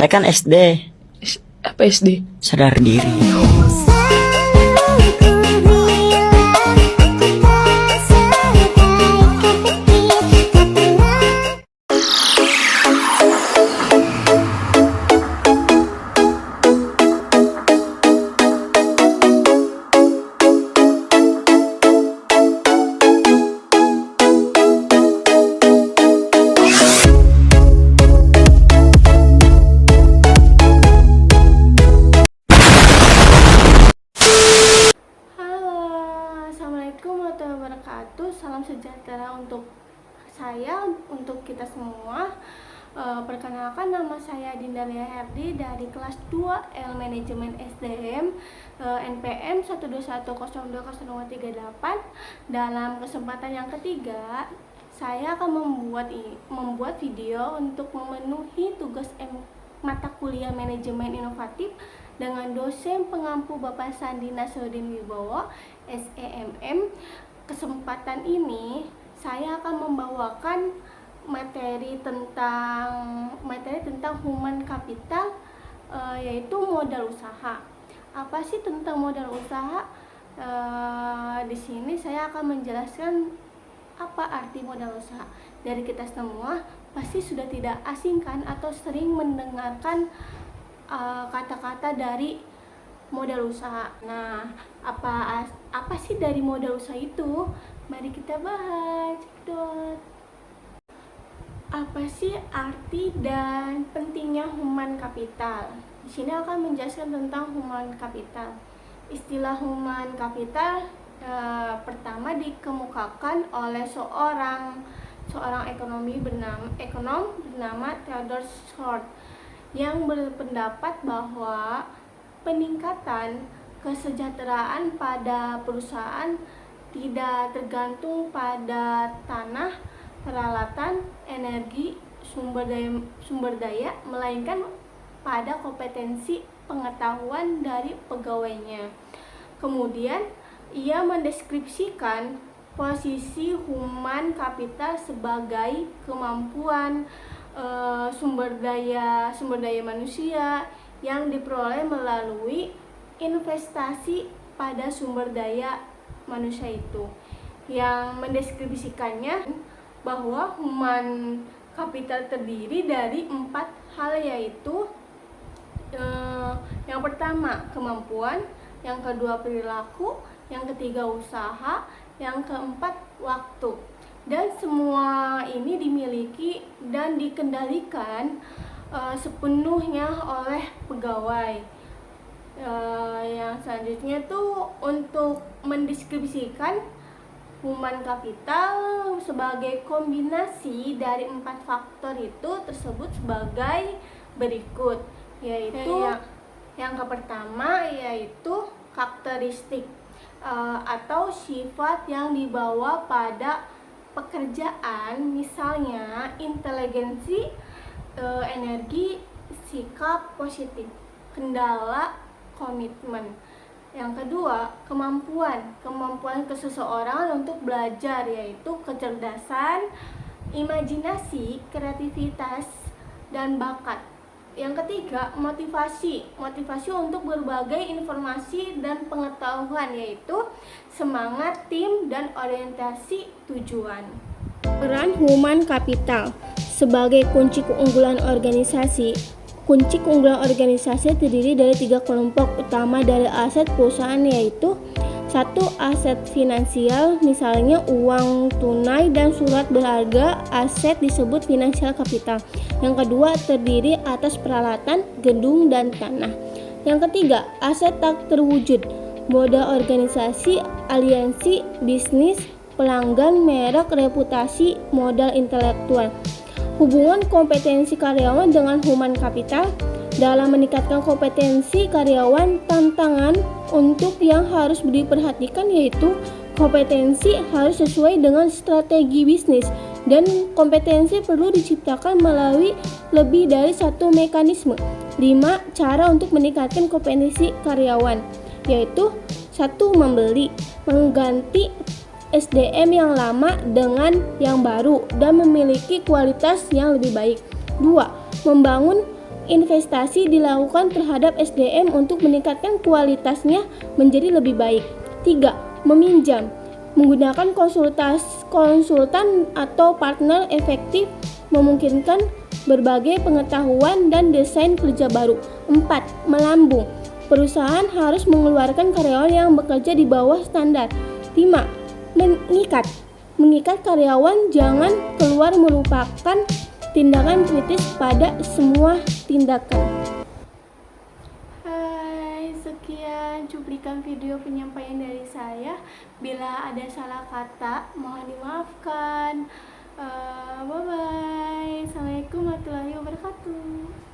Saya kan SD. Apa SD? Sadar diri. Assalamualaikum warahmatullahi wabarakatuh. Salam sejahtera untuk saya, untuk kita semua. Perkenalkan, nama saya Dinda Lia Herdi dari kelas 2 L Manajemen SDM, NPM 121020238. Dalam kesempatan yang ketiga, saya akan membuat video untuk memenuhi tugas mata kuliah Manajemen Inovatif dengan dosen pengampu Bapak Sandi Nasruddin Wibowo, SEMM. Kesempatan ini saya akan membawakan materi tentang human capital, yaitu modal usaha. Apa sih tentang modal usaha? Di sini saya akan menjelaskan apa arti modal usaha. Dari kita semua pasti sudah tidak asing kan, atau sering mendengarkan kata-kata dari modal usaha. Nah, apa sih dari modal usaha itu? Mari kita bahas. Apa sih arti dan pentingnya human capital? Di sini akan menjelaskan tentang human capital. Istilah human capital pertama dikemukakan oleh seorang ekonom bernama Theodore Short, yang berpendapat bahwa peningkatan kesejahteraan pada perusahaan tidak tergantung pada tanah, peralatan, energi, sumber daya, melainkan pada kompetensi pengetahuan dari pegawainya. Kemudian ia mendeskripsikan posisi human capital sebagai kemampuan sumber daya manusia yang diperoleh melalui investasi pada sumber daya manusia itu. Yang mendeskripsikannya bahwa human capital terdiri dari 4 hal, yaitu yang pertama kemampuan, yang kedua perilaku, yang ketiga usaha, yang keempat waktu. Dan semua ini dimiliki dan dikendalikan sepenuhnya oleh pegawai. Yang selanjutnya tuh untuk mendeskripsikan human capital sebagai kombinasi dari 4 faktor itu tersebut sebagai berikut, yaitu yang pertama yaitu karakteristik atau sifat yang dibawa pada pekerjaan, misalnya inteligensi, energi, sikap positif, kendala, komitmen. Yang kedua, kemampuan seseorang untuk belajar, yaitu kecerdasan, imajinasi, kreativitas, dan bakat. Yang ketiga, motivasi untuk berbagai informasi dan pengetahuan, yaitu semangat tim dan orientasi tujuan. Peran human capital sebagai kunci keunggulan organisasi. Kunci keunggulan organisasi terdiri dari 3 kelompok utama dari aset perusahaan, yaitu 1. Aset finansial, misalnya uang tunai dan surat berharga, aset disebut financial capital. Yang kedua, terdiri atas peralatan, gedung, dan tanah. Yang ketiga, aset tak terwujud, modal organisasi, aliansi, bisnis, pelanggan, merek, reputasi, modal intelektual. Hubungan kompetensi karyawan dengan human capital. Dalam meningkatkan kompetensi karyawan, tantangan untuk yang harus diperhatikan yaitu kompetensi harus sesuai dengan strategi bisnis, dan kompetensi perlu diciptakan melalui lebih dari satu mekanisme. 5. Cara untuk meningkatkan kompetensi karyawan, yaitu 1. Mengganti SDM yang lama dengan yang baru dan memiliki kualitas yang lebih baik. 2. Membangun investasi dilakukan terhadap SDM untuk meningkatkan kualitasnya menjadi lebih baik. 3. Meminjam. Menggunakan konsultan atau partner efektif memungkinkan berbagai pengetahuan dan desain kerja baru. 4. Melambung. Perusahaan harus mengeluarkan karyawan yang bekerja di bawah standar. 5. Mengikat karyawan jangan keluar merupakan tindakan kritis pada semua tindakan. Hai, sekian cuplikan video penyampaian dari saya. Bila ada salah kata, mohon dimaafkan. Bye-bye. Assalamualaikum warahmatullahi wabarakatuh.